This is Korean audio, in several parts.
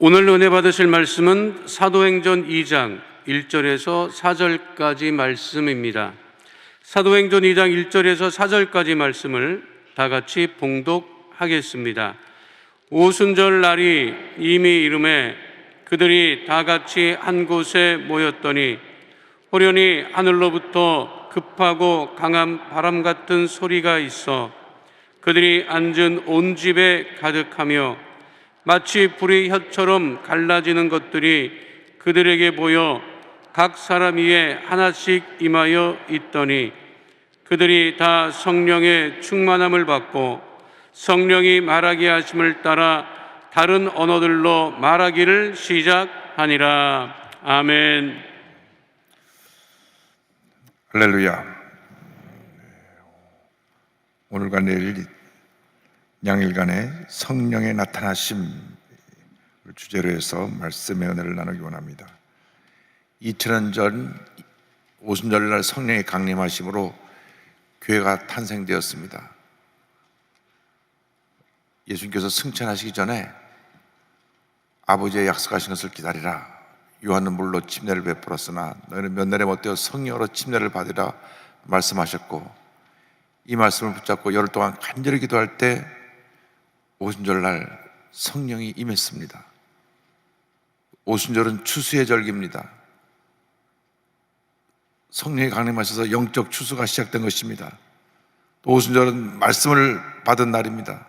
오늘 은혜 받으실 말씀은 사도행전 2장 1절에서 4절까지 말씀입니다. 사도행전 2장 1절에서 4절까지 말씀을 다 같이 봉독하겠습니다. 오순절 날이 이미 이르매 그들이 다 같이 한 곳에 모였더니 호련히 하늘로부터 급하고 강한 바람 같은 소리가 있어 그들이 앉은 온 집에 가득하며 마치 불의 혀처럼 갈라지는 것들이 그들에게 보여 각 사람 위에 하나씩 임하여 있더니 그들이 다 성령의 충만함을 받고 성령이 말하게 하심을 따라 다른 언어들로 말하기를 시작하니라. 아멘. 할렐루야. 오늘과 내일 양일간의 성령의 나타나심을 주제로 해서 말씀의 은혜를 나누기 원합니다. 2000년 전 오순절날 성령의 강림하심으로 교회가 탄생되었습니다. 예수님께서 승천하시기 전에 아버지의 약속하신 것을 기다리라. 요한은 물로 침례를 베풀었으나 너희는 몇 날에 못되어 성령으로 침례를 받으라 말씀하셨고, 이 말씀을 붙잡고 열흘 동안 간절히 기도할 때 오순절날 성령이 임했습니다. 오순절은 추수의 절기입니다. 성령이 강림하셔서 영적 추수가 시작된 것입니다. 또 오순절은 말씀을 받은 날입니다.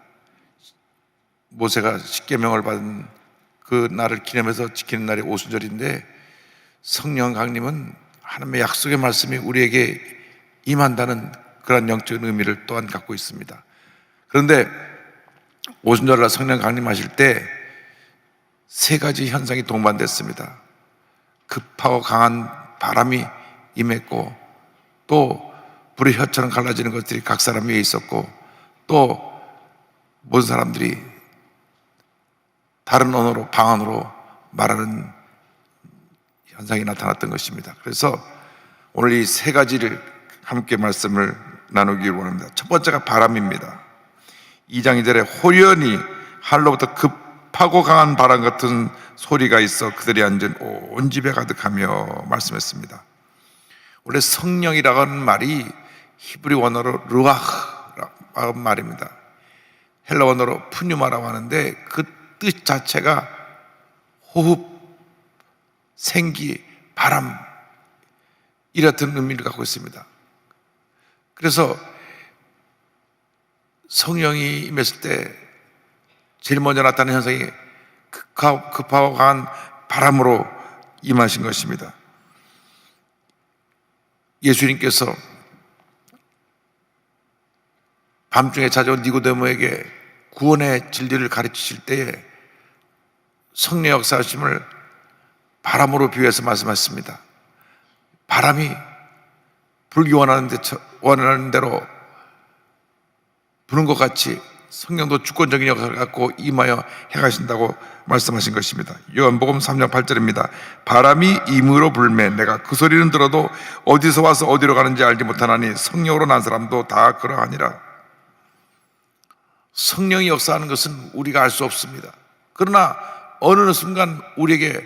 모세가 십계명을 받은 그 날을 기념해서 지키는 날이 오순절인데, 성령 강림은 하나님의 약속의 말씀이 우리에게 임한다는 그런 영적인 의미를 또한 갖고 있습니다. 그런데 오순절날 성령 강림하실 때 세 가지 현상이 동반됐습니다. 급하고 강한 바람이 임했고, 또 불의 혀처럼 갈라지는 것들이 각 사람 위에 있었고, 또 모든 사람들이 다른 언어로, 방언으로 말하는 현상이 나타났던 것입니다. 그래서 오늘 이 세 가지를 함께 말씀을 나누기를 원합니다. 첫 번째가 바람입니다. 2장 2절에 호련히 하늘로부터 급하고 강한 바람 같은 소리가 있어 그들이 앉은 온 집에 가득하며 말씀했습니다. 원래 성령이라고 하는 말이 히브리 원어로 르아흐라고 하는 말입니다. 헬라 원어로 푸뉴마라고 하는데 그 뜻 자체가 호흡, 생기, 바람, 이렇던 의미를 갖고 있습니다. 그래서 성령이 임했을 때 제일 먼저 나타나는 현상이 급하고 강한 바람으로 임하신 것입니다. 예수님께서 밤중에 찾아온 니고데모에게 구원의 진리를 가르치실 때에 성령 역사하심을 바람으로 비유해서 말씀하셨습니다. 바람이 불기 원하는 대로 부는 것 같이 성령도 주권적인 역할을 갖고 임하여 행하신다고 말씀하신 것입니다. 요한복음 3장 8절입니다. 바람이 임으로 불매 내가 그 소리는 들어도 어디서 와서 어디로 가는지 알지 못하나니 성령으로 난 사람도 다 그러하니라. 성령이 역사하는 것은 우리가 알 수 없습니다. 그러나 어느 순간 우리에게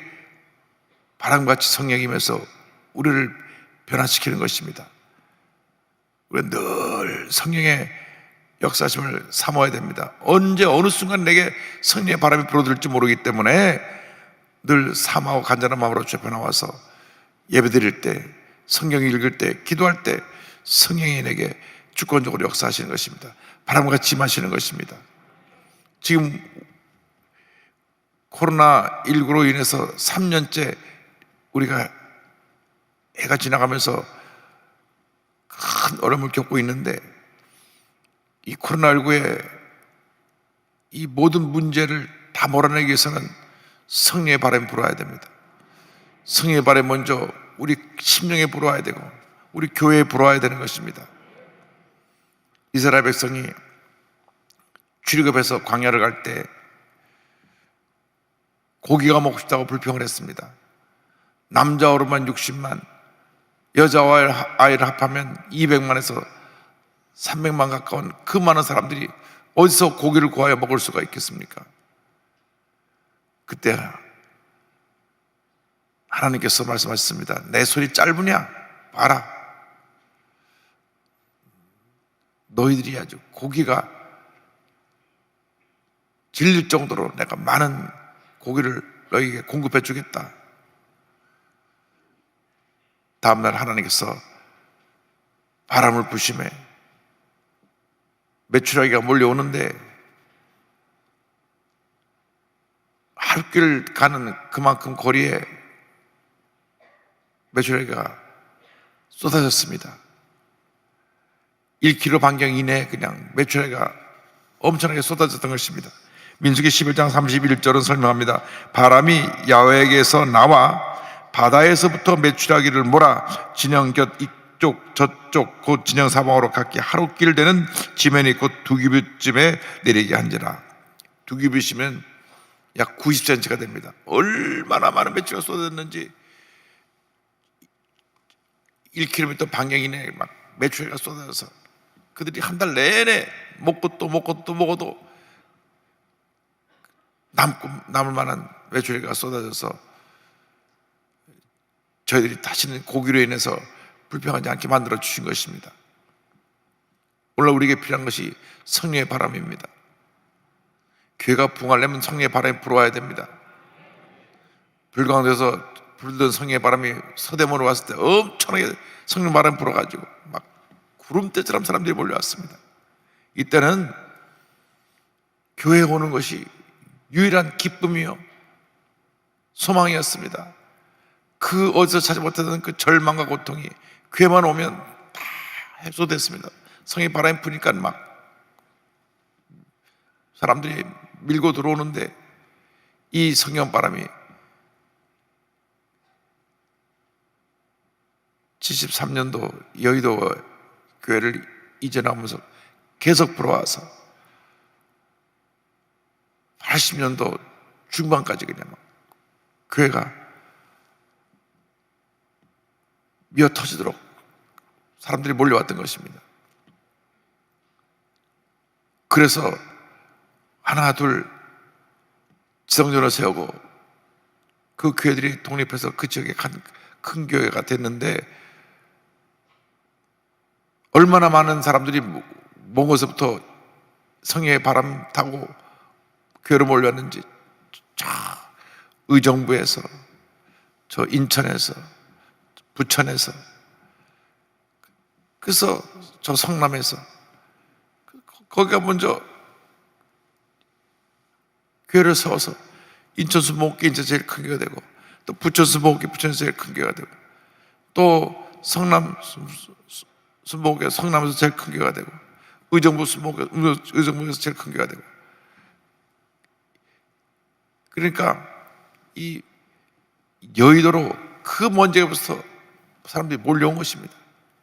바람같이 성령이 임해서 우리를 변화시키는 것입니다. 우리는 늘 성령의 역사심을 사모해야 됩니다. 언제 어느 순간 내게 성령의 바람이 불어들지 모르기 때문에 늘 사모하고 간절한 마음으로 주 앞에 나와서 예배드릴 때, 성경 읽을 때, 기도할 때 성령이 내게 주권적으로 역사하시는 것입니다. 바람같이 임하시는 것입니다. 지금 코로나19로 인해서 3년째 우리가 해가 지나가면서 큰 어려움을 겪고 있는데, 이 코로나19의 이 모든 문제를 다 몰아내기 위해서는 성령의 바람이 불어야 됩니다. 성령의 바람이 먼저 우리 심령에 불어야 되고 우리 교회에 불어야 되는 것입니다. 이스라엘 백성이 출애굽해서 광야를 갈 때 고기가 먹고 싶다고 불평을 했습니다. 남자 어른만 60만, 여자와 아이를 합하면 200만에서 300만 가까운 그 많은 사람들이 어디서 고기를 구하여 먹을 수가 있겠습니까? 그때 하나님께서 말씀하셨습니다. 내 손이 짧으냐? 봐라. 너희들이 아주 고기가 질릴 정도로 내가 많은 고기를 너희에게 공급해 주겠다. 다음날 하나님께서 바람을 부심해 메추라기가 몰려오는데 하루길 가는 그만큼 거리에 메추라기가 쏟아졌습니다. 1km 반경 이내에 그냥 메추라기가 엄청나게 쏟아졌던 것입니다. 민수기 11장 31절은 설명합니다. 바람이 야훼에게서 나와 바다에서부터 메추라기를 몰아 진영 곁 이쪽 저쪽 곧 진영 사방으로 각기 하루길 되는 지면이 곧 2규빗쯤에 내리게 한지라. 2규빗이면 약 90cm가 됩니다. 얼마나 많은 메추라기가 쏟아졌는지 1km 반경 이내에 막 메추라기가 쏟아져서 그들이 한 달 내내 먹고 또 먹고 또 먹어도 남을 만한 메추라기가 쏟아져서 저희들이 다시는 고기로 인해서 불평하지 않게 만들어 주신 것입니다. 오늘 우리에게 필요한 것이 성령의 바람입니다. 교회가 부흥하려면 성령의 바람이 불어와야 됩니다. 불광도에서 불던 성령의 바람이 서대문으로 왔을 때 엄청나게 성령 바람이 불어가지고 막 구름대처럼 사람들이 몰려왔습니다. 이때는 교회에 오는 것이 유일한 기쁨이요 소망이었습니다. 그 어디서 찾지 못하던 그 절망과 고통이 교회만 오면 다 해소됐습니다. 성의 바람이 부니까 막 사람들이 밀고 들어오는데 이 성령 바람이 73년도 여의도 교회를 이전하면서 계속 불어와서 80년도 중반까지 그냥 막 교회가 미어 터지도록 사람들이 몰려왔던 것입니다. 그래서 하나 둘 지성전을 세우고 그 교회들이 독립해서 그 지역에 큰 교회가 됐는데 얼마나 많은 사람들이 먼 곳에서부터 성령의 바람 타고 교회로 몰려왔는지 저 의정부에서 저 인천에서 부천에서 그래서 저 성남에서 거기가 먼저 교회를 세워서 인천 수목기 인천 제일 큰 교회가 되고 또 부천 수목기 부천에서 제일 큰 교회가 되고 또 성남 수목기 성남에서 제일 큰 교회가 되고 의정부 수목기 의정부에서 제일 큰 교회가 되고 그러니까 이 여의도로 그 먼 지역부터 사람들이 몰려온 것입니다.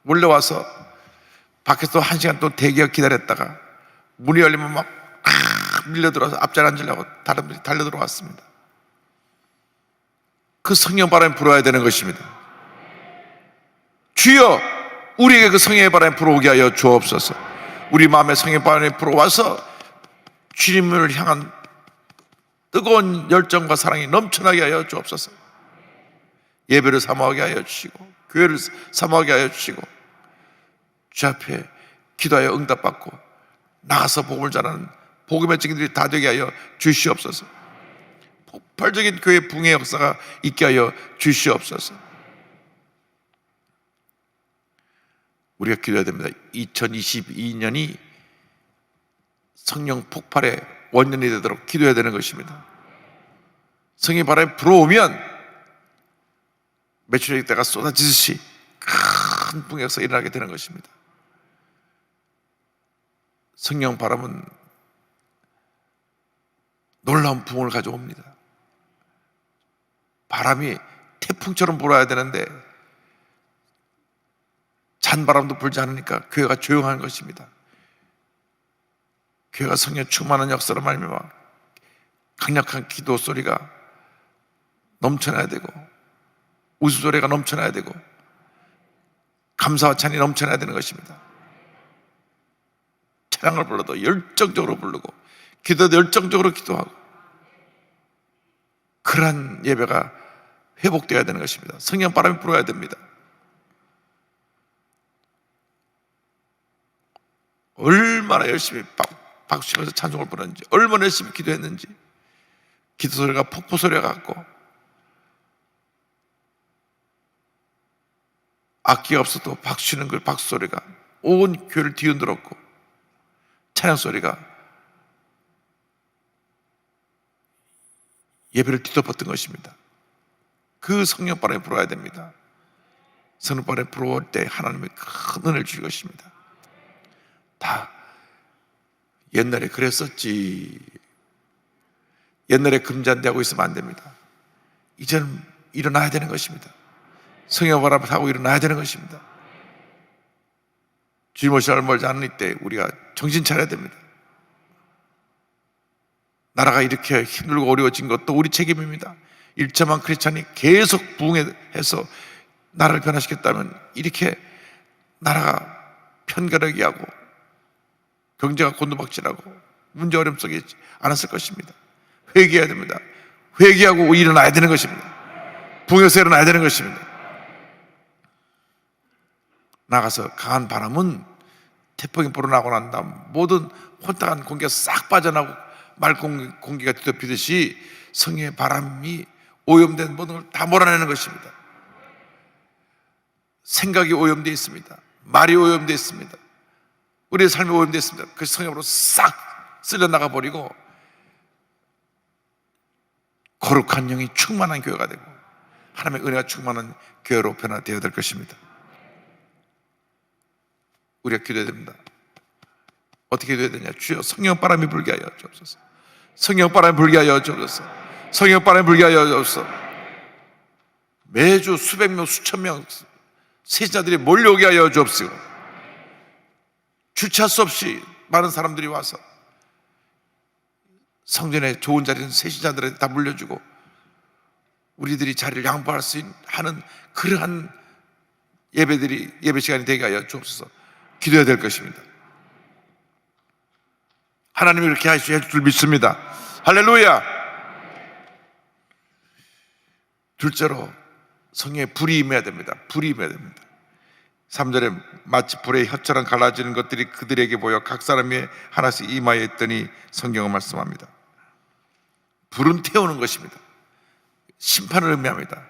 몰려와서 밖에서 1시간 또 대기하고 기다렸다가 문이 열리면 막 밀려들어서 앞자리 앉으려고 다른 분이 달려들어왔습니다. 그 성령 바람이 불어야 되는 것입니다. 주여 우리에게 그 성령의 바람이 불어오게 하여 주옵소서. 우리 마음에 성령의 바람이 불어와서 주님을 향한 뜨거운 열정과 사랑이 넘쳐나게 하여 주옵소서. 예배를 사모하게 하여 주시고 교회를 사모하게 하여 주시고 주 앞에 기도하여 응답받고 나가서 복음을 전하는 복음의 증인들이 다 되게 하여 주시옵소서. 폭발적인 교회 붕의 역사가 있게 하여 주시옵소서. 우리가 기도해야 됩니다. 2022년이 성령 폭발의 원년이 되도록 기도해야 되는 것입니다. 성령의 바람이 불어오면 메추라기 때가 쏟아지듯이 큰 붕의 역사가 일어나게 되는 것입니다. 성령 바람은 놀라운 붕을 가져옵니다. 바람이 태풍처럼 불어야 되는데 찬바람도 불지 않으니까 교회가 조용한 것입니다. 교회가 성령 충만한 역사로 말미암아 강력한 기도 소리가 넘쳐나야 되고 웃음소리가 넘쳐나야 되고 감사와 찬이 넘쳐나야 되는 것입니다. 찬양을 불러도 열정적으로 부르고 기도도 열정적으로 기도하고 그러한 예배가 회복되어야 되는 것입니다. 성령 바람이 불어야 됩니다. 얼마나 열심히 박수 치면서 찬송을 부르는지, 얼마나 열심히 기도했는지, 기도 소리가 폭포 소리가 같고 악기가 없어도 박수 치는 그 박수 소리가 온 교회를 뒤흔들었고, 찬양 소리가 예배를 뒤덮었던 것입니다. 그 성령 바람이 불어야 됩니다. 성령 바람이 불어올 때 하나님이 큰 은혜를 주실 것입니다. 다 옛날에 그랬었지, 옛날에 금잔대하고 있으면 안 됩니다. 이제는 일어나야 되는 것입니다. 성령 바람을 타고 일어나야 되는 것입니다. 주님 오실 얼마 멀지 않을 때 우리가 정신 차려야 됩니다. 나라가 이렇게 힘들고 어려워진 것도 우리 책임입니다. 일자만 크리스찬이 계속 부흥해서 나라를 변화시켰다면 이렇게 나라가 편가르기 하고 경제가 곤두박질하고 문제 어려움 속에 있지 않았을 것입니다. 회개해야 됩니다. 회개하고 일어나야 되는 것입니다. 부흥에서 일어나야 되는 것입니다. 나가서 강한 바람은 태풍이 불어나고 난 다음 모든 혼탁한 공기가 싹 빠져나고 맑은 공기가 뒤덮이듯이 성령의 바람이 오염된 모든 걸 다 몰아내는 것입니다. 생각이 오염되어 있습니다. 말이 오염되어 있습니다. 우리의 삶이 오염되어 있습니다. 그 성령으로 싹 쓸려나가 버리고 거룩한 영이 충만한 교회가 되고 하나님의 은혜가 충만한 교회로 변화되어야 될 것입니다. 우리가 기도해야 됩니다. 어떻게 기도해야 되냐? 주여 성령 바람이 불게 하여 주옵소서. 성령 바람이 불게 하여 주옵소서. 성령 바람이 불게 하여 주옵소서. 매주 수백 명 수천 명 세자들이 몰려오게 하여 주옵시고, 주체할 수 없이 많은 사람들이 와서 성전에 좋은 자리는 세시자들한테 다 물려주고 우리들이 자리를 양보할 수 하는 그러한 예배 시간이 되게 하여 주옵소서. 기도해야 될 것입니다. 하나님이 그렇게 하실 줄 믿습니다. 할렐루야. 둘째로 성령의 불이 임해야 됩니다. 불이 임해야 됩니다. 3절에 마치 불의 혀처럼 갈라지는 것들이 그들에게 보여 각 사람이 하나씩 임하여 있더니 성경은 말씀합니다. 불은 태우는 것입니다. 심판을 의미합니다.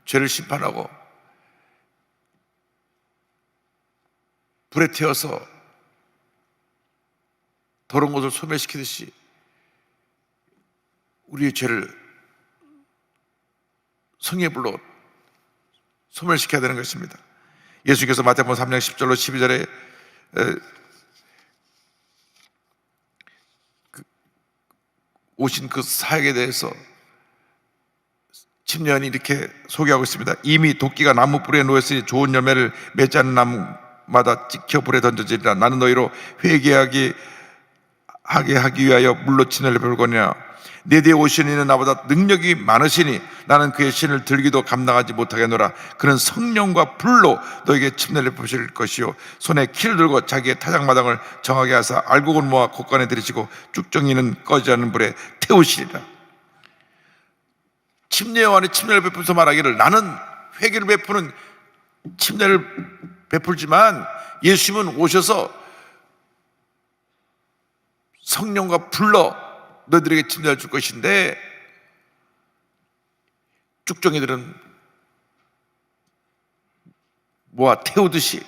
죄를 심판하고 불에 태워서 더러운 것을 소멸시키듯이 우리의 죄를 성령의 불로 소멸시켜야 되는 것입니다. 예수께서 마태복음 3장 10절로 12절에 오신 그 사역에 대해서 침례요한이 이렇게 소개하고 있습니다. 이미 도끼가 나무 뿌리에 놓였으니 좋은 열매를 맺지 않는 나무마다 찍혀 불에 던져지리라. 나는 너희로 회개하게 하기 위하여 물로 진을 베풀거니와 내 뒤에 오시는 이는 나보다 능력이 많으시니 나는 그의 신을 들기도 감당하지 못하겠노라. 그는 성령과 불로 너에게 침례를 베푸실 것이요 손에 키를 들고 자기의 타작마당을 정하게 하사 알곡을 모아 곳간에 들이시고 쭉정이는 꺼지지 않는 불에 태우시리라. 침례요한이 침례를 베풀면서 말하기를 나는 회개를 베푸는 침례를 베풀지만 예수님은 오셔서 성령과 불로 너희들에게 침례를 줄 것인데 쭉정이들은 모아 태우듯이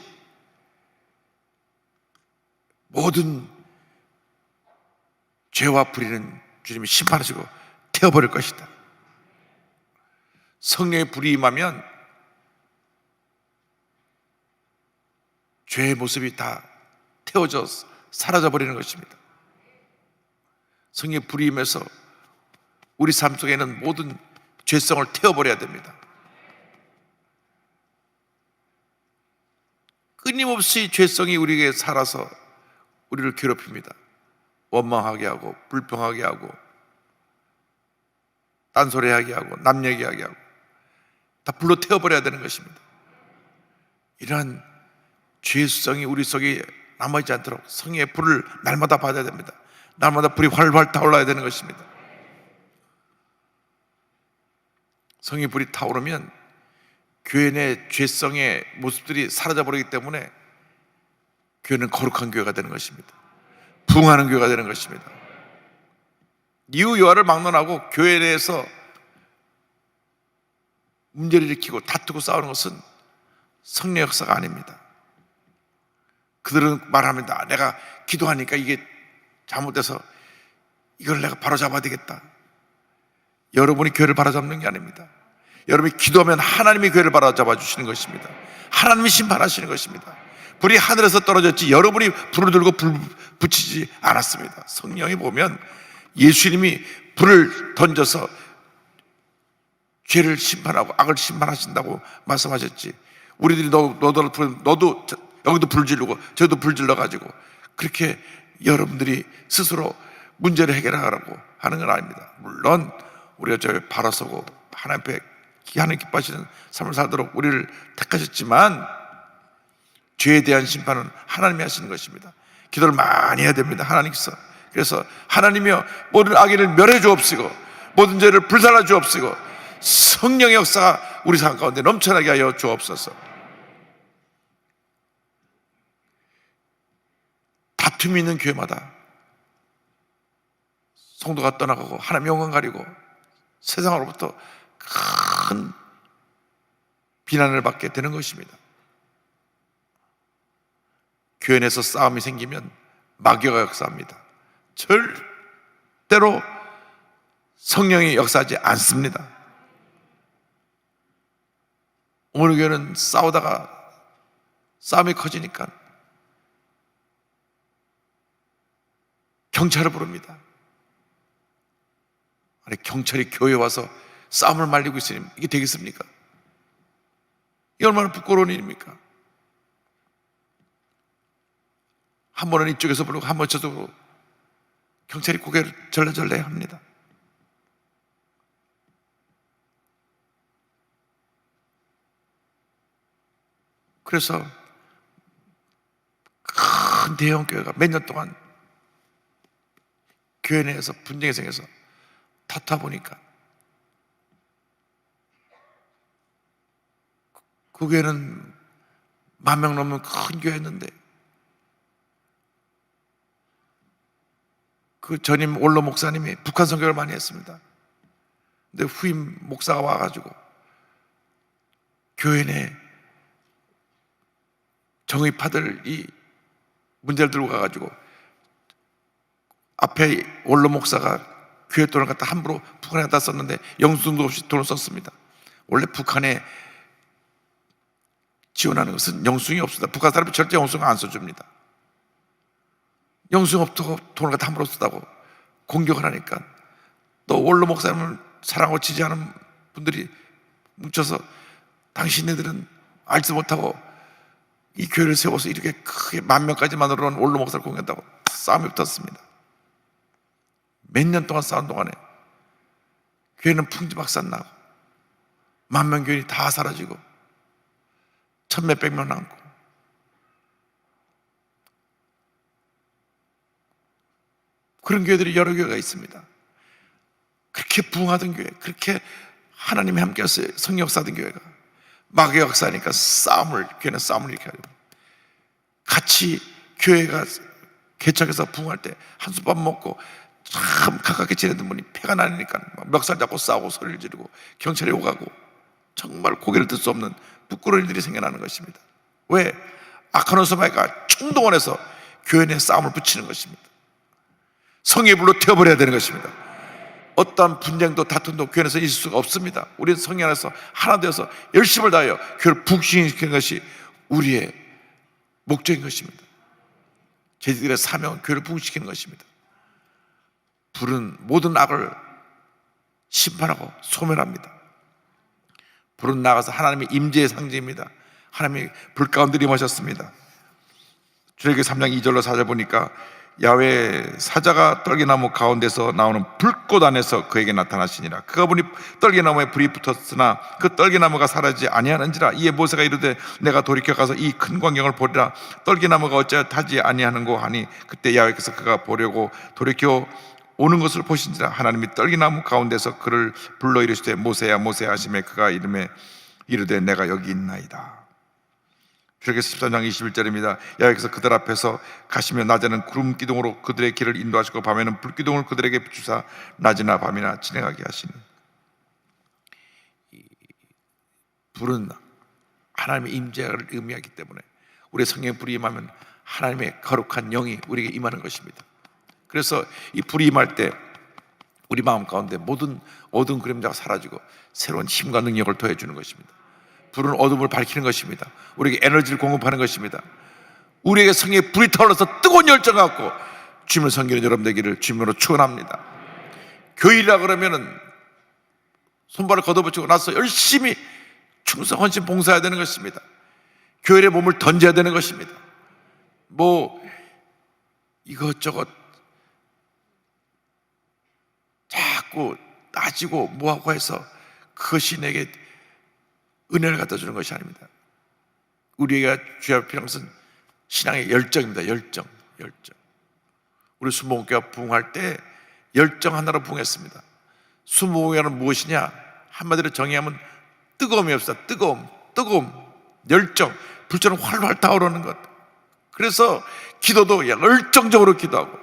모든 죄와 불의는 주님이 심판하시고 태워버릴 것이다. 성령의 불이 임하면 죄의 모습이 다 태워져 사라져버리는 것입니다. 성령의 불이 임해서 우리 삶 속에 있는 모든 죄성을 태워버려야 됩니다. 끊임없이 죄성이 우리에게 살아서 우리를 괴롭힙니다. 원망하게 하고 불평하게 하고 딴소리하게 하고 남 얘기하게 하고 다 불로 태워버려야 되는 것입니다. 이러한 죄성이 우리 속에 남아있지 않도록 성령의 불을 날마다 받아야 됩니다. 날마다 불이 활활 타올라야 되는 것입니다. 성의 불이 타오르면 교회 내 죄성의 모습들이 사라져버리기 때문에 교회는 거룩한 교회가 되는 것입니다. 부흥하는 교회가 되는 것입니다. 이유 여하를 막론하고 교회 내에서 문제를 일으키고 다투고 싸우는 것은 성령 역사가 아닙니다. 그들은 말합니다. 내가 기도하니까 이게 잘못돼서 이걸 내가 바로잡아야 되겠다. 여러분이 교회를 바로잡는 게 아닙니다. 여러분이 기도하면 하나님이 교회를 바로잡아 주시는 것입니다. 하나님이 심판하시는 것입니다. 불이 하늘에서 떨어졌지 여러분이 불을 들고 불 붙이지 않았습니다. 성령이 보면 예수님이 불을 던져서 죄를 심판하고 악을 심판하신다고 말씀하셨지. 우리들이 너도 여기도 불 지르고 저기도 불 질러가지고 그렇게 여러분들이 스스로 문제를 해결하라고 하는 건 아닙니다. 물론 우리가 저에 바로 서고 하나님 앞에 하나님 기뻐하시는 삶을 살도록 우리를 택하셨지만 죄에 대한 심판은 하나님이 하시는 것입니다. 기도를 많이 해야 됩니다. 하나님께서. 그래서 하나님이여 모든 악인을 멸해 주옵시고 모든 죄를 불살라 주옵시고 성령의 역사가 우리 삶 가운데 넘쳐나게 하여 주옵소서. 다툼이 있는 교회마다 성도가 떠나가고 하나님 영광 가리고 세상으로부터 큰 비난을 받게 되는 것입니다. 교회 내에서 싸움이 생기면 마귀가 역사합니다. 절대로 성령이 역사하지 않습니다. 오늘 교회는 싸우다가 싸움이 커지니까 경찰을 부릅니다. 아니, 경찰이 교회에 와서 싸움을 말리고 있으니 이게 되겠습니까? 이게 얼마나 부끄러운 일입니까? 한 번은 이쪽에서 부르고 한 번 저쪽으로 부르고 경찰이 고개를 절레절레 합니다. 그래서 큰 대형 교회가 몇 년 동안 교회 내에서 분쟁이 생겨서 다투다 보니까 그 교회는 10,000명 넘는 큰 교회였는데 그 전임 원로 목사님이 북한 선교를 많이 했습니다. 근데 후임 목사가 와가지고 교회 내 정의파들이 문제를 들고 가가지고 앞에 원로 목사가 교회 돈을 갖다 함부로 북한에 갖다 썼는데 영수증도 없이 돈을 썼습니다. 원래 북한에 지원하는 것은 영수증이 없습니다. 북한 사람이 절대 영수증 안 써줍니다. 영수증 없다고 돈을 갖다 함부로 쓰다고 공격을 하니까 또 원로 목사님을 사랑하고 지지하는 분들이 뭉쳐서 당신네들은 알지 못하고 이 교회를 세워서 이렇게 크게 10,000명까지 만들어놓은 원로 목사를 공격한다고 싸움이 붙었습니다. 몇 년 동안 싸운 동안에 교회는 풍지박산 나고 10,000명 교인이 다 사라지고 1,000몇백 명 남고 그런 교회들이 여러 교회가 있습니다. 그렇게 부흥하던 교회, 그렇게 하나님이 함께해서 성령 역사하던 교회가 마귀 역사니까 교회는 싸움을 이렇게 하고 같이 교회가 개척해서 부흥할 때 한솥밥 먹고 참 가깝게 지내던 분이 패가 나니까 멱살 잡고 싸우고 소리를 지르고 경찰에 오가고 정말 고개를 들 수 없는 부끄러운 일들이 생겨나는 것입니다. 왜? 악한 오스마이가 총동원해서 교회 내 싸움을 붙이는 것입니다. 성의 불로 태워버려야 되는 것입니다. 어떠한 분쟁도 다툼도 교회 안에서 있을 수가 없습니다. 우리는 성령 안에서 하나 되어서 열심을 다하여 교회를 부흥시키는 것이 우리의 목적인 것입니다. 저희들의 사명은 교회를 부흥시키는 것입니다. 불은 모든 악을 심판하고 소멸합니다. 불은 나가서 하나님의 임재의 상징입니다. 하나님이 불 가운데 임하셨습니다. 출애굽기 3장 2절로 4절 보니까 야훼 사자가 떨기나무 가운데서 나오는 불꽃 안에서 그에게 나타나시니라. 그가 보니 떨기나무에 불이 붙었으나 그 떨기나무가 사라지지 아니하는지라. 이에 모세가 이르되 내가 돌이켜 가서 이 큰 광경을 보리라. 떨기나무가 어찌하여 타지 아니하는고 하니 그때 야훼께서 그가 보려고 돌이켜 오는 것을 보신지라 하나님이 떨기나무 가운데서 그를 불러 이르시되 모세야 모세야 하시매 그가 이르되 내가 여기 있나이다. 출애굽기 13장 21절입니다. 여호와께서 그들 앞에서 가시며 낮에는 구름 기둥으로 그들의 길을 인도하시고 밤에는 불 기둥을 그들에게 비추사 낮이나 밤이나 진행하게 하시니, 불은 하나님의 임재를 의미하기 때문에 우리의 성령에 불이 임하면 하나님의 거룩한 영이 우리에게 임하는 것입니다. 그래서 이 불이 임할 때 우리 마음 가운데 모든 어두운 그림자가 사라지고 새로운 힘과 능력을 더해주는 것입니다. 불은 어둠을 밝히는 것입니다. 우리에게 에너지를 공급하는 것입니다. 우리에게 성령의 불이 타올라서 뜨거운 열정 갖고 주님을 섬기는 여러분 되기를 주님으로 축원합니다. 교일이라 그러면은 손발을 걷어붙이고 나서 열심히 충성 헌신 봉사해야 되는 것입니다. 교회에 몸을 던져야 되는 것입니다. 뭐 이것저것 자꾸 따지고 뭐하고 해서 그것이 내게 은혜를 갖다 주는 것이 아닙니다. 우리가 주의할 필요한 것은 신앙의 열정입니다. 열정. 우리 순복음교회가 부흥할 때 열정 하나로 부흥했습니다. 순복음교회는 무엇이냐? 한마디로 정의하면 뜨거움이 없어. 뜨거움, 열정, 불처럼 활활 타오르는 것. 그래서 기도도 열정적으로 기도하고,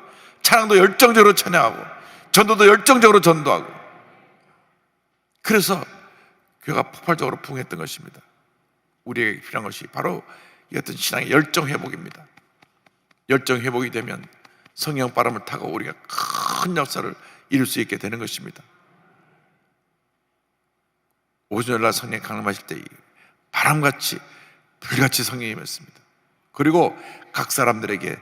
찬양도 열정적으로 찬양하고, 전도도 열정적으로 전도하고, 그래서 교회가 폭발적으로 부흥했던 것입니다. 우리에게 필요한 것이 바로 이 같은 신앙의 열정 회복입니다. 열정 회복이 되면 성령 바람을 타고 우리가 큰 역사를 이룰 수 있게 되는 것입니다. 오순절날 성령 강림하실 때 바람같이 불같이 성령이 임했습니다. 그리고 각 사람들에게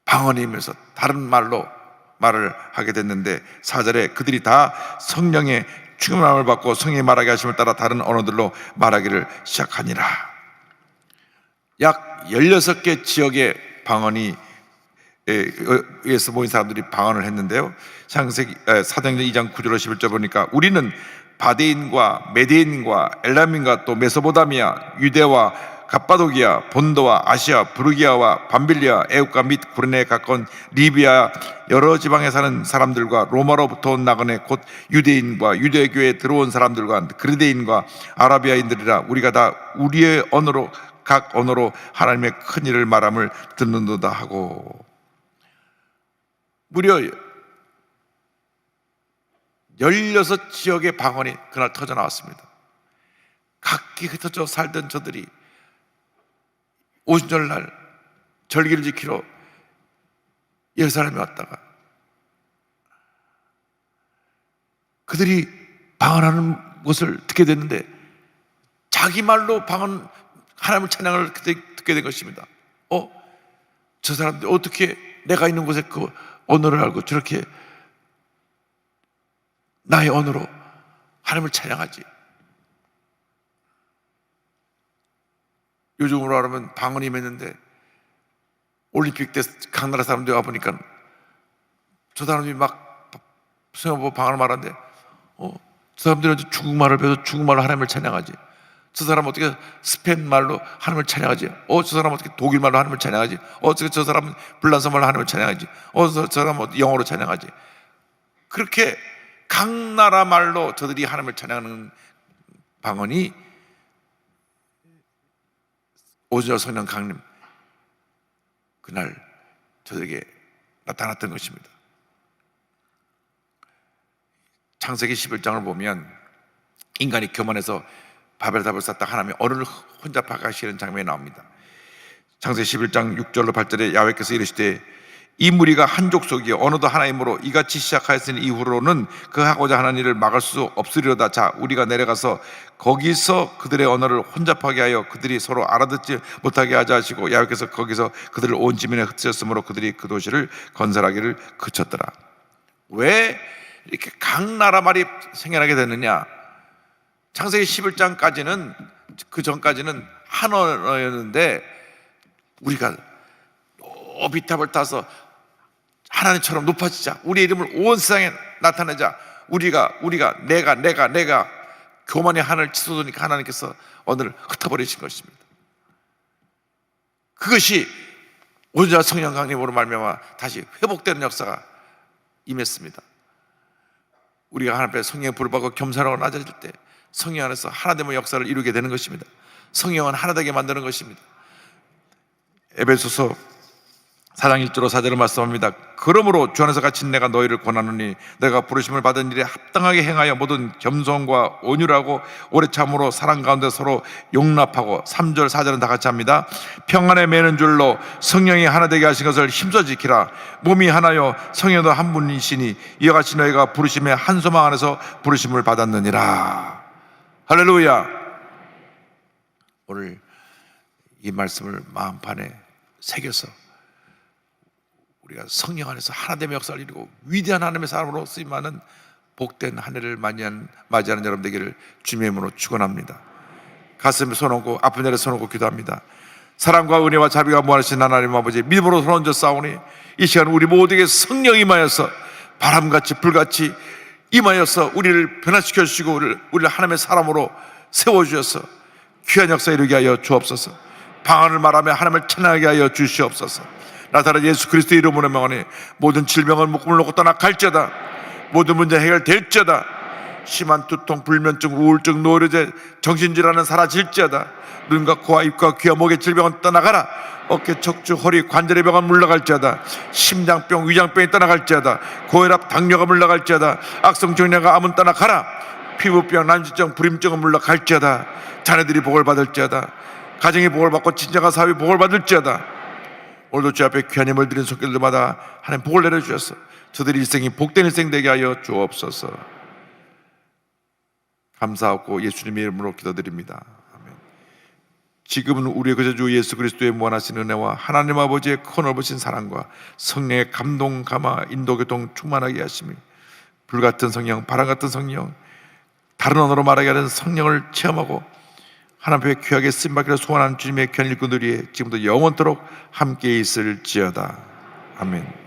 방언이 임해서 다른 말로 말을 하게 됐는데 4절에 그들이 다 성령의 충만함을 받고 성령이 말하게 하심을 따라 다른 언어들로 말하기를 시작하니라. 약 16개 지역의 방언이 에서 모인 사람들이 방언을 했는데요. 창세기 사도행전 2장 9절 11절 보니까 우리는 바데인과 메데인과 엘람인과 또 메소포타미아, 유대와 갑바도기아, 본도와 아시아, 부르기아와 밤빌리아, 애국가 및 구레네에 가까운 리비아 여러 지방에 사는 사람들과 로마로부터 온 나그네 곧 유대인과 유대교회에 들어온 사람들과 그리대인과 아라비아인들이라 우리가 다 우리의 언어로 각 언어로 하나님의 큰 일을 말함을 듣는도다 하고, 무려 16지역의 방언이 그날 터져 나왔습니다. 각기 흩어져 살던 저들이 오순절날 절기를 지키러 예루살렘에 왔다가 그들이 방언하는 것을 듣게 됐는데 자기 말로 방언 하나님의 찬양을 듣게 된 것입니다. 저 사람들이 어떻게 내가 있는 곳에 그 언어를 알고 저렇게 나의 언어로 하나님을 찬양하지? 요즘으로 말하면 방언이 임했는데 올림픽 때 각 나라 사람들이 와보니까 저 사람들이 막 수영하고 방언을 말하는데 저 사람들은 중국말을 배워서 중국말로 하나님을 찬양하지. 저 사람은 어떻게 스페인 말로 하나님을 찬양하지. 저 사람은 어떻게 독일 말로 하나님을 찬양하지. 어떻게 저 사람은 불란서 말로 하나님을 찬양하지. 저 사람은 영어로 찬양하지. 그렇게 각 나라 말로 저들이 하나님을 찬양하는 방언이 오순절 성령 강림 그날 저들에게 나타났던 것입니다. 창세기 11장을 보면 인간이 교만해서 바벨탑을 쌓다 하나님이 언어를 혼잡하게 하시는 장면이 나옵니다. 창세기 11장 6절로 8절에 야훼께서 이르시되 이 무리가 한 족속이요 언어도 하나이므로 이같이 시작하였으니 이후로는 그 하고자 하는 일을 막을 수 없으리로다. 자, 우리가 내려가서 거기서 그들의 언어를 혼잡하게 하여 그들이 서로 알아듣지 못하게 하자 하시고 야훼께서 거기서 그들을 온 지면에 흩으셨으므로 그들이 그 도시를 건설하기를 그쳤더라. 왜 이렇게 각 나라 말이 생겨나게 되느냐? 창세기 11장까지는 그 전까지는 한 언어였는데 우리가 높이 탑을 타서 하나님처럼 높아지자, 우리 이름을 온 세상에 나타내자, 우리가 내가 교만의 하늘을 치솟으니까 하나님께서 언어를 흩어버리신 것입니다. 그것이 오순절 성령 강림으로 말미암아 다시 회복되는 역사가 임했습니다. 우리가 하나님 앞에 성령의 불을 받고 겸손하고 낮아질 때 성령 안에서 하나됨의 역사를 이루게 되는 것입니다. 성령은 하나되게 만드는 것입니다. 에베소서 4장 1절로 4절을 말씀합니다. 그러므로 주 안에서 갇힌 내가 너희를 권하노니 내가 부르심을 받은 일에 합당하게 행하여 모든 겸손과 온유하고 오래 참으로 사랑 가운데 서로 용납하고 3절 4절은 다 같이 합니다. 평안에 매는 줄로 성령이 하나 되게 하신 것을 힘써 지키라. 몸이 하나요 성령도 한 분이시니 이와 같이 너희가 부르심의 한 소망 안에서 부르심을 받았느니라. 할렐루야. 오늘 이 말씀을 마음판에 새겨서 우리가 성령 안에서 하나됨의 역사를 이루고 위대한 하나님의 사람으로 쓰임하는 복된 한 해를 맞이하는 여러분 되기를 주님의 이름으로 축원합니다. 가슴에 손 얹고 아픈 자리에 손 얹고 기도합니다. 사랑과 은혜와 자비가 무한하신 하나님 아버지, 믿음으로 손 얹어 싸우니 이 시간 우리 모두에게 성령 임하여서 바람같이 불같이 임하여서 우리를 변화시켜 주시고 우리를 하나님의 사람으로 세워주셔서 귀한 역사 이루게 하여 주옵소서. 방언을 말하며 하나님을 찬양하게 하여 주시옵소서. 나타난 예수 그리스도의 이름으로 명하니 모든 질병을 묶음을 놓고 떠나갈지어다. 모든 문제 해결될지어다. 심한 두통, 불면증, 우울증, 노이로제, 정신질환은 사라질지어다. 눈과 코와 입과 귀와 목의 질병은 떠나가라. 어깨, 척추, 허리, 관절의 병은 물러갈지어다. 심장병, 위장병이 떠나갈지어다. 고혈압, 당뇨가 물러갈지어다. 악성 정략과 암은 떠나가라. 피부병, 난치증, 불임증은 물러갈지어다. 자녀들이 복을 받을지어다. 가정이 복을 받고 진정한 사업이 복을 받을지어다. 오늘도 주 앞에 귀한 힘을 드린 손길들마다 하나님 복을 내려주셔서 저들의 일생이 복된 일생 되게 하여 주옵소서. 감사하고 예수님의 이름으로 기도드립니다. 아멘. 지금은 우리의 구주주 예수 그리스도의 무한하신 은혜와 하나님 아버지의 큰 넓으신 사랑과 성령의 감동, 감화, 인도, 교통 충만하게 하시며 불같은 성령, 바람같은 성령, 다른 언어로 말하게 하는 성령을 체험하고 하나님 앞에 귀하게 쓰임받기를 소원하는 주님의 귀한 일꾼들이 지금도 영원토록 함께 있을지어다. 아멘.